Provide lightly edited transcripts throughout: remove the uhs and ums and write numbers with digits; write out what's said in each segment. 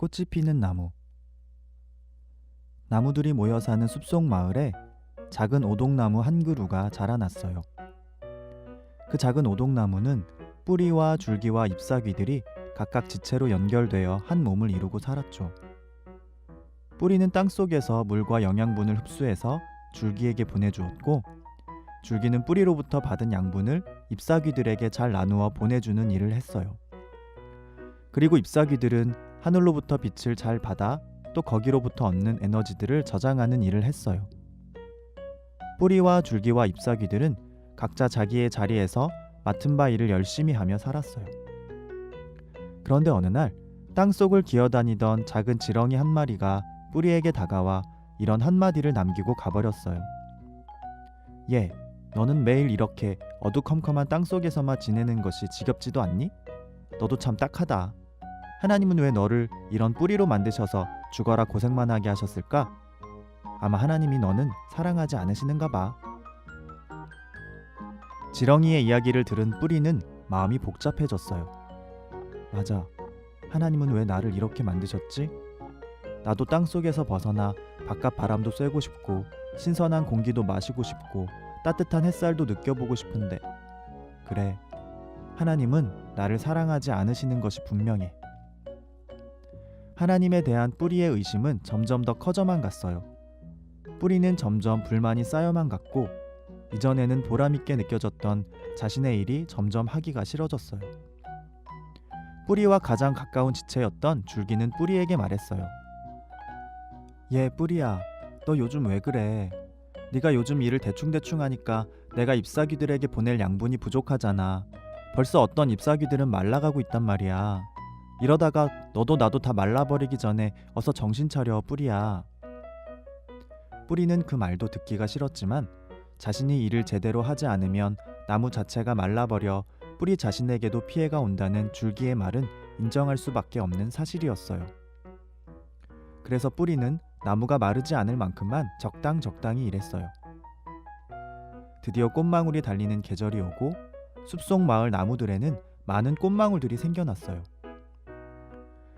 꽃이 피는 나무. 나무들이 모여 사는 숲속 마을에 작은 오동나무 한 그루가 자라났어요. 그 작은 오동나무는 뿌리와 줄기와 잎사귀들이 각각 지체로 연결되어 한 몸을 이루고 살았죠. 뿌리는 땅속에서 물과 영양분을 흡수해서 줄기에게 보내주었고, 줄기는 뿌리로부터 받은 양분을 잎사귀들에게 잘 나누어 보내주는 일을 했어요. 그리고 잎사귀들은 하늘로부터 빛을 잘 받아 또 거기로부터 얻는 에너지들을 저장하는 일을 했어요. 뿌리와 줄기와 잎사귀들은 각자 자기의 자리에서 맡은 바 일을 열심히 하며 살았어요. 그런데 어느 날 땅속을 기어다니던 작은 지렁이 한 마리가 뿌리에게 다가와 이런 한마디를 남기고 가버렸어요. 얘, 너는 매일 이렇게 어두컴컴한 땅속에서만 지내는 것이 지겹지도 않니? 너도 참 딱하다. 하나님은 왜 너를 이런 뿌리로 만드셔서 죽어라 고생만 하게 하셨을까? 아마 하나님이 너는 사랑하지 않으시는가 봐. 지렁이의 이야기를 들은 뿌리는 마음이 복잡해졌어요. 맞아. 하나님은 왜 나를 이렇게 만드셨지? 나도 땅속에서 벗어나 바깥 바람도 쐬고 싶고 신선한 공기도 마시고 싶고 따뜻한 햇살도 느껴보고 싶은데, 그래, 하나님은 나를 사랑하지 않으시는 것이 분명해. 하나님에 대한 뿌리의 의심은 점점 더 커져만 갔어요. 뿌리는 점점 불만이 쌓여만 갔고, 이전에는 보람있게 느껴졌던 자신의 일이 점점 하기가 싫어졌어요. 뿌리와 가장 가까운 지체였던 줄기는 뿌리에게 말했어요. 얘 뿌리야, 너 요즘 왜 그래? 네가 요즘 일을 대충대충 하니까 내가 잎사귀들에게 보낼 양분이 부족하잖아. 벌써 어떤 잎사귀들은 말라가고 있단 말이야. 이러다가 너도 나도 다 말라버리기 전에 어서 정신 차려, 뿌리야. 뿌리는 그 말도 듣기가 싫었지만 자신이 일을 제대로 하지 않으면 나무 자체가 말라버려 뿌리 자신에게도 피해가 온다는 줄기의 말은 인정할 수밖에 없는 사실이었어요. 그래서 뿌리는 나무가 마르지 않을 만큼만 적당히 일했어요. 드디어 꽃망울이 달리는 계절이 오고 숲속 마을 나무들에는 많은 꽃망울들이 생겨났어요.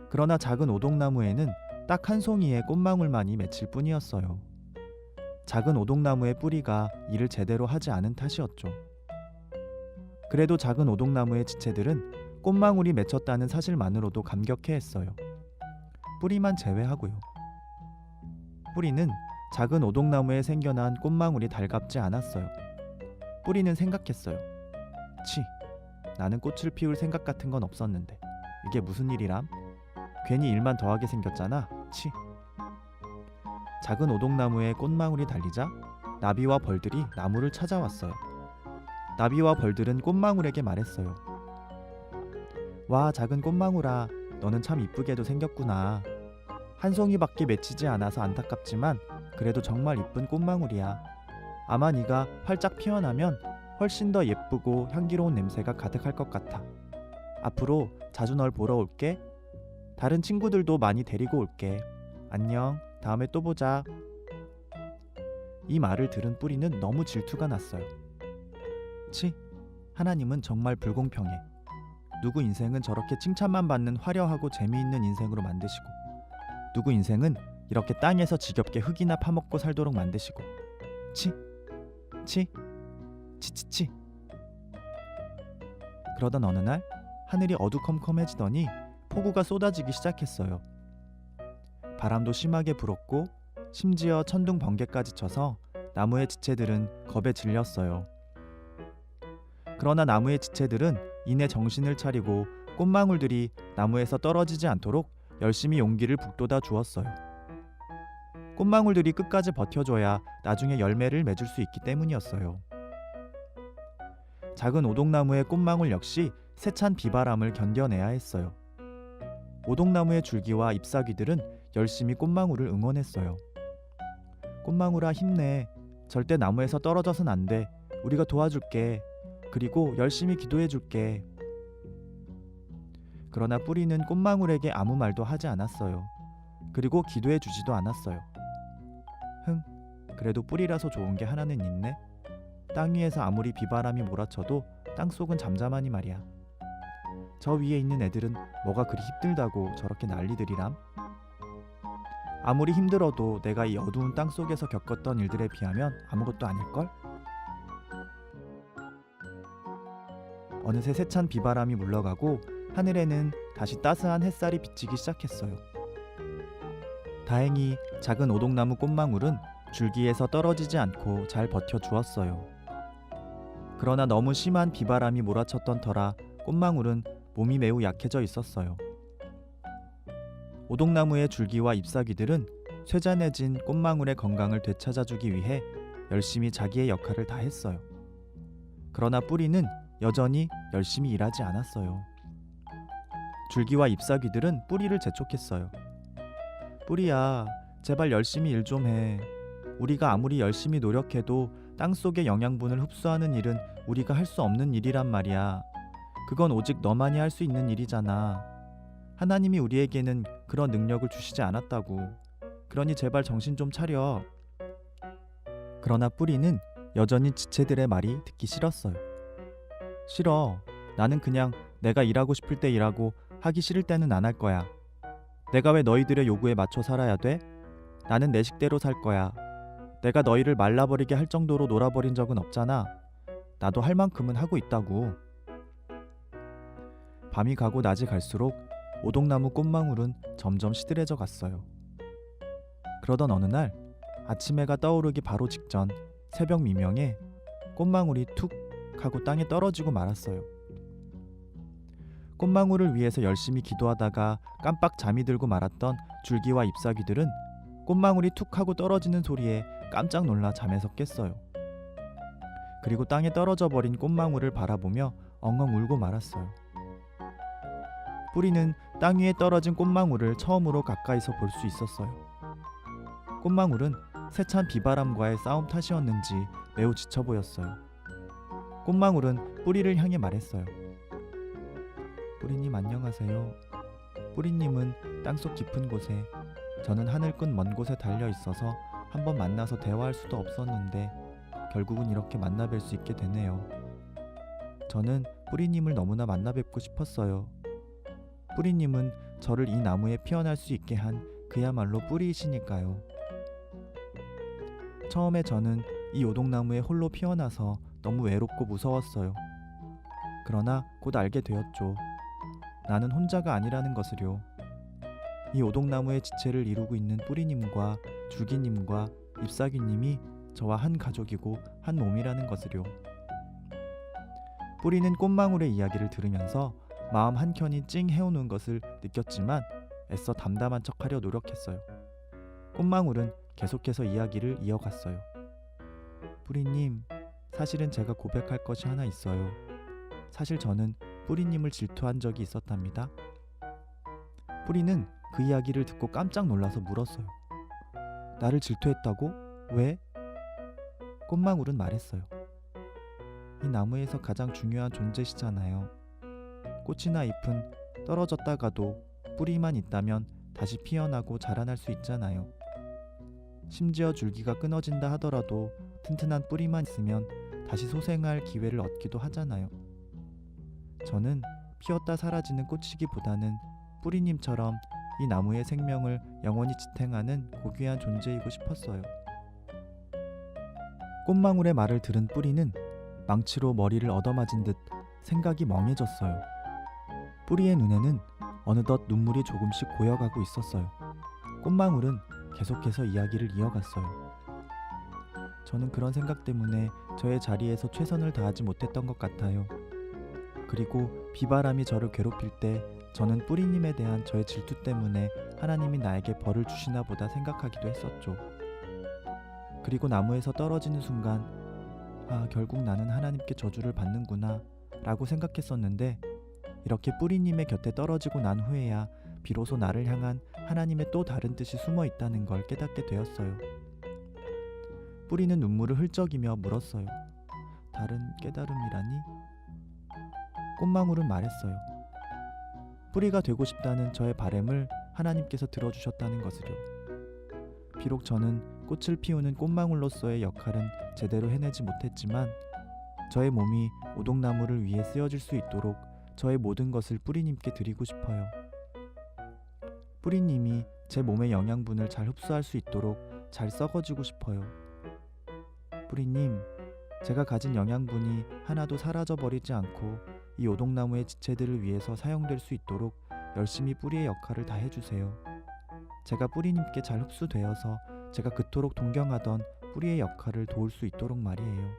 그러나 작은 오동나무에는 딱 한 송이의 꽃망울만이 맺힐 뿐이었어요. 작은 오동나무의 뿌리가 일을 제대로 하지 않은 탓이었죠. 그래도 작은 오동나무의 지체들은 꽃망울이 맺혔다는 사실만으로도 감격해했어요. 뿌리만 제외하고요. 뿌리는 작은 오동나무에 생겨난 꽃망울이 달갑지 않았어요. 뿌리는 생각했어요. 치, 나는 꽃을 피울 생각 같은 건 없었는데 이게 무슨 일이람? 괜히 일만 더하게 생겼잖아. 치. 작은 오동나무에 꽃망울이 달리자 나비와 벌들이 나무를 찾아왔어요. 나비와 벌들은 꽃망울에게 말했어요. 와, 작은 꽃망울아, 너는 참 이쁘게도 생겼구나. 한 송이밖에 맺히지 않아서 안타깝지만 그래도 정말 이쁜 꽃망울이야. 아마 네가 활짝 피어나면 훨씬 더 예쁘고 향기로운 냄새가 가득할 것 같아. 앞으로 자주 널 보러 올게. 다른 친구들도 많이 데리고 올게. 안녕, 다음에 또 보자. 이 말을 들은 뿌리는 너무 질투가 났어요. 치, 하나님은 정말 불공평해. 누구 인생은 저렇게 칭찬만 받는 화려하고 재미있는 인생으로 만드시고, 누구 인생은 이렇게 땅에서 지겹게 흙이나 파먹고 살도록 만드시고. 치, 치, 치치치. 그러던 어느 날 하늘이 어두컴컴해지더니 폭우가 쏟아지기 시작했어요. 바람도 심하게 불었고 심지어 천둥 번개까지 쳐서 나무의 지체들은 겁에 질렸어요. 그러나 나무의 지체들은 이내 정신을 차리고 꽃망울들이 나무에서 떨어지지 않도록 열심히 용기를 북돋아 주었어요. 꽃망울들이 끝까지 버텨줘야 나중에 열매를 맺을 수 있기 때문이었어요. 작은 오동나무의 꽃망울 역시 세찬 비바람을 견뎌내야 했어요. 오동나무의 줄기와 잎사귀들은 열심히 꽃망울을 응원했어요. 꽃망울아, 힘내. 절대 나무에서 떨어져선 안 돼. 우리가 도와줄게. 그리고 열심히 기도해줄게. 그러나 뿌리는 꽃망울에게 아무 말도 하지 않았어요. 그리고 기도해주지도 않았어요. 그래도 뿌리라서 좋은 게 하나는 있네. 땅 위에서 아무리 비바람이 몰아쳐도 땅속은 잠잠하니 말이야. 저 위에 있는 애들은 뭐가 그리 힘들다고 저렇게 난리들이람? 아무리 힘들어도 내가 이 어두운 땅 속에서 겪었던 일들에 비하면 아무것도 아닐걸? 어느새 세찬 비바람이 물러가고 하늘에는 다시 따스한 햇살이 비치기 시작했어요. 다행히 작은 오동나무 꽃망울은 줄기에서 떨어지지 않고 잘 버텨주었어요. 그러나 너무 심한 비바람이 몰아쳤던 터라 꽃망울은 몸이 매우 약해져 있었어요. 오동나무의 줄기와 잎사귀들은 쇠잔해진 꽃망울의 건강을 되찾아주기 위해 열심히 자기의 역할을 다 했어요. 그러나 뿌리는 여전히 열심히 일하지 않았어요. 줄기와 잎사귀들은 뿌리를 재촉했어요. 뿌리야, 제발 열심히 일 좀 해. 우리가 아무리 열심히 노력해도 땅속의 영양분을 흡수하는 일은 우리가 할 수 없는 일이란 말이야. 그건 오직 너만이 할 수 있는 일이잖아. 하나님이 우리에게는 그런 능력을 주시지 않았다고. 그러니 제발 정신 좀 차려. 그러나 뿌리는 여전히 지체들의 말이 듣기 싫었어요. 싫어. 나는 그냥 내가 일하고 싶을 때 일하고 하기 싫을 때는 안 할 거야. 내가 왜 너희들의 요구에 맞춰 살아야 돼? 나는 내 식대로 살 거야. 내가 너희를 말라버리게 할 정도로 놀아버린 적은 없잖아. 나도 할 만큼은 하고 있다고. 밤이 가고 낮이 갈수록 오동나무 꽃망울은 점점 시들해져 갔어요. 그러던 어느 날 아침 해가 떠오르기 바로 직전 새벽 미명에 꽃망울이 툭 하고 땅에 떨어지고 말았어요. 꽃망울을 위해서 열심히 기도하다가 깜빡 잠이 들고 말았던 줄기와 잎사귀들은 꽃망울이 툭 하고 떨어지는 소리에 깜짝 놀라 잠에서 깼어요. 그리고 땅에 떨어져 버린 꽃망울을 바라보며 엉엉 울고 말았어요. 뿌리는 땅 위에 떨어진 꽃망울을 처음으로 가까이서 볼 수 있었어요. 꽃망울은 세찬 비바람과의 싸움 탓이었는지 매우 지쳐 보였어요. 꽃망울은 뿌리를 향해 말했어요. 뿌리님 안녕하세요. 뿌리님은 땅속 깊은 곳에, 저는 하늘 끝 먼 곳에 달려 있어서 한번 만나서 대화할 수도 없었는데 결국은 이렇게 만나 뵐 수 있게 되네요. 저는 뿌리님을 너무나 만나 뵙고 싶었어요. 뿌리님은 저를 이 나무에 피어날 수 있게 한 그야말로 뿌리이시니까요. 처음에 저는 이 오동나무에 홀로 피어나서 너무 외롭고 무서웠어요. 그러나 곧 알게 되었죠. 나는 혼자가 아니라는 것을요. 이 오동나무의 지체를 이루고 있는 뿌리님과 줄기님과 잎사귀님이 저와 한 가족이고 한 몸이라는 것을요. 뿌리는 꽃망울의 이야기를 들으면서 마음 한켠이 찡 해오는 것을 느꼈지만 애써 담담한 척하려 노력했어요. 꽃망울은 계속해서 이야기를 이어갔어요. 뿌리님, 사실은 제가 고백할 것이 하나 있어요. 사실 저는 뿌리님을 질투한 적이 있었답니다. 뿌리는 그 이야기를 듣고 깜짝 놀라서 물었어요. 나를 질투했다고? 왜? 꽃망울은 말했어요. 이 나무에서 가장 중요한 존재시잖아요. 꽃이나 잎은 떨어졌다가도 뿌리만 있다면 다시 피어나고 자라날 수 있잖아요. 심지어 줄기가 끊어진다 하더라도 튼튼한 뿌리만 있으면 다시 소생할 기회를 얻기도 하잖아요. 저는 피었다 사라지는 꽃이기보다는 뿌리님처럼 이 나무의 생명을 영원히 지탱하는 고귀한 존재이고 싶었어요. 꽃망울의 말을 들은 뿌리는 망치로 머리를 얻어맞은 듯 생각이 멍해졌어요. 뿌리의 눈에는 어느덧 눈물이 조금씩 고여가고 있었어요. 꽃망울은 계속해서 이야기를 이어갔어요. 저는 그런 생각 때문에 저의 자리에서 최선을 다하지 못했던 것 같아요. 그리고 비바람이 저를 괴롭힐 때 저는 뿌리님에 대한 저의 질투 때문에 하나님이 나에게 벌을 주시나 보다 생각하기도 했었죠. 그리고 나무에서 떨어지는 순간 결국 나는 하나님께 저주를 받는구나 라고 생각했었는데, 이렇게 뿌리님의 곁에 떨어지고 난 후에야 비로소 나를 향한 하나님의 또 다른 뜻이 숨어 있다는 걸 깨닫게 되었어요. 뿌리는 눈물을 흘쩍이며 물었어요. 다른 깨달음이라니? 꽃망울은 말했어요. 뿌리가 되고 싶다는 저의 바램을 하나님께서 들어주셨다는 것을요. 비록 저는 꽃을 피우는 꽃망울로서의 역할은 제대로 해내지 못했지만 저의 몸이 오동나무를 위해 쓰여질 수 있도록 저의 모든 것을 뿌리님께 드리고 싶어요. 뿌리님이 제 몸의 영양분을 잘 흡수할 수 있도록 잘 썩어지고 싶어요. 뿌리님, 제가 가진 영양분이 하나도 사라져 버리지 않고 이 오동나무의 지체들을 위해서 사용될 수 있도록 열심히 뿌리의 역할을 다 해주세요. 제가 뿌리님께 잘 흡수되어서 제가 그토록 동경하던 뿌리의 역할을 도울 수 있도록 말이에요.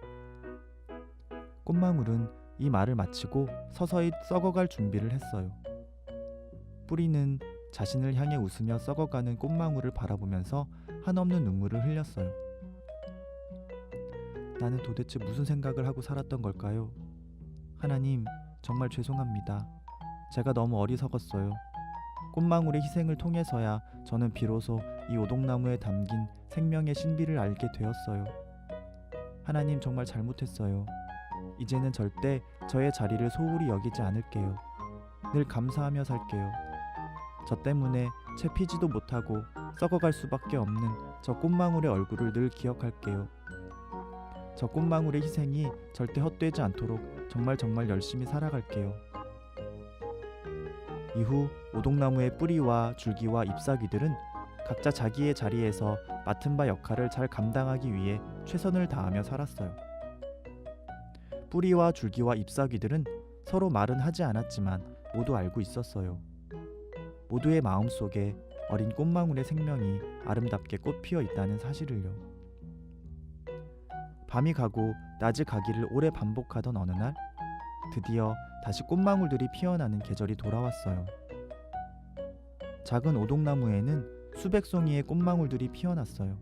꽃망울은 이 말을 마치고 서서히 썩어갈 준비를 했어요. 뿌리는 자신을 향해 웃으며 썩어가는 꽃망울을 바라보면서 한없는 눈물을 흘렸어요. 나는 도대체 무슨 생각을 하고 살았던 걸까요? 하나님, 정말 죄송합니다. 제가 너무 어리석었어요. 꽃망울의 희생을 통해서야 저는 비로소 이 오동나무에 담긴 생명의 신비를 알게 되었어요. 하나님, 정말 잘못했어요. 이제는 절대 저의 자리를 소홀히 여기지 않을게요. 늘 감사하며 살게요. 저 때문에 채 피지도 못하고 썩어갈 수밖에 없는 저 꽃망울의 얼굴을 늘 기억할게요. 저 꽃망울의 희생이 절대 헛되지 않도록 정말 열심히 살아갈게요. 이후 오동나무의 뿌리와 줄기와 잎사귀들은 각자 자기의 자리에서 맡은 바 역할을 잘 감당하기 위해 최선을 다하며 살았어요. 뿌리와 줄기와 잎사귀들은 서로 말은 하지 않았지만 모두 알고 있었어요. 모두의 마음속에 어린 꽃망울의 생명이 아름답게 꽃피어 있다는 사실을요. 밤이 가고 낮이 가기를 오래 반복하던 어느 날, 드디어 다시 꽃망울들이 피어나는 계절이 돌아왔어요. 작은 오동나무에는 수백 송이의 꽃망울들이 피어났어요.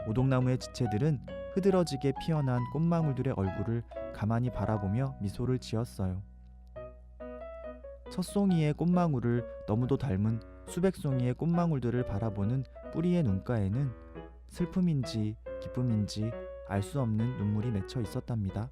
오동나무의 지체들은 흐드러지게 피어난 꽃망울들의 얼굴을 가만히 바라보며 미소를 지었어요. 첫 송이의 꽃망울을 너무도 닮은 수백 송이의 꽃망울들을 바라보는 뿌리의 눈가에는 슬픔인지 기쁨인지 알 수 없는 눈물이 맺혀 있었답니다.